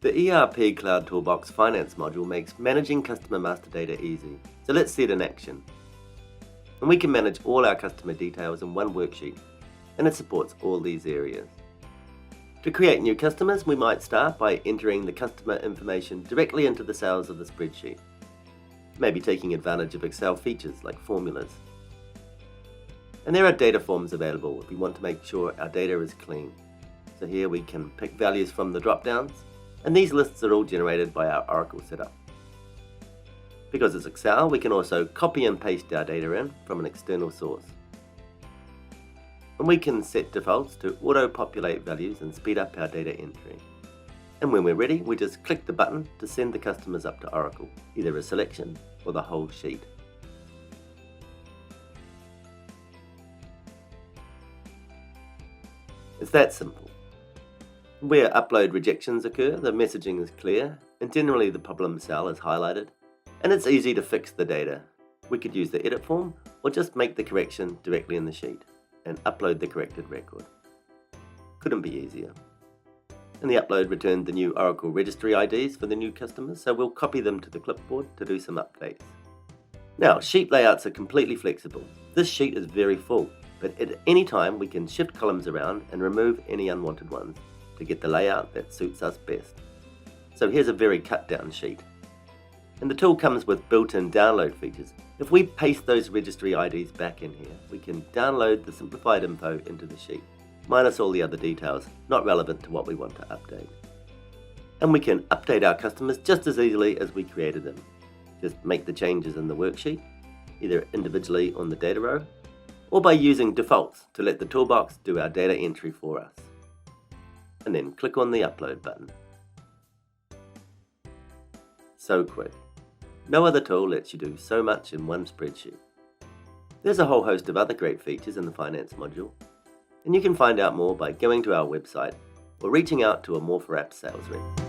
The ERP Cloud Toolbox Finance module makes managing customer master data easy. So let's see it in action. And we can manage all our customer details in one worksheet, and it supports all these areas. To create new customers, we might start by entering the customer information directly into the cells of the spreadsheet, maybe taking advantage of Excel features like formulas. And there are data forms available if we want to make sure our data is clean. So here we can pick values from the drop-downs, and these lists are all generated by our Oracle setup. Because it's Excel, we can also copy and paste our data in from an external source. And we can set defaults to auto-populate values and speed up our data entry. And when we're ready, we just click the button to send the customers up to Oracle, either a selection or the whole sheet. It's that simple. Where upload rejections occur, the messaging is clear, and generally the problem cell is highlighted, and it's easy to fix the data. We could use the edit form or just make the correction directly in the sheet and upload the corrected record. Couldn't be easier. And the upload returned the new Oracle registry IDs for the new customers, so we'll copy them to the clipboard to do some updates. Now, sheet layouts are completely flexible. This sheet is very full, but at any time we can shift columns around and remove any unwanted ones to get the layout that suits us best. So here's a very cut down sheet. And the tool comes with built-in download features. If we paste those registry IDs back in here, we can download the simplified info into the sheet, minus all the other details not relevant to what we want to update. And we can update our customers just as easily as we created them. Just make the changes in the worksheet, either individually on the data row, or by using defaults to let the toolbox do our data entry for us. And then click on the upload button. So quick. No other tool lets you do so much in one spreadsheet. There's a whole host of other great features in the finance module, and you can find out more by going to our website or reaching out to a More4Apps sales rep.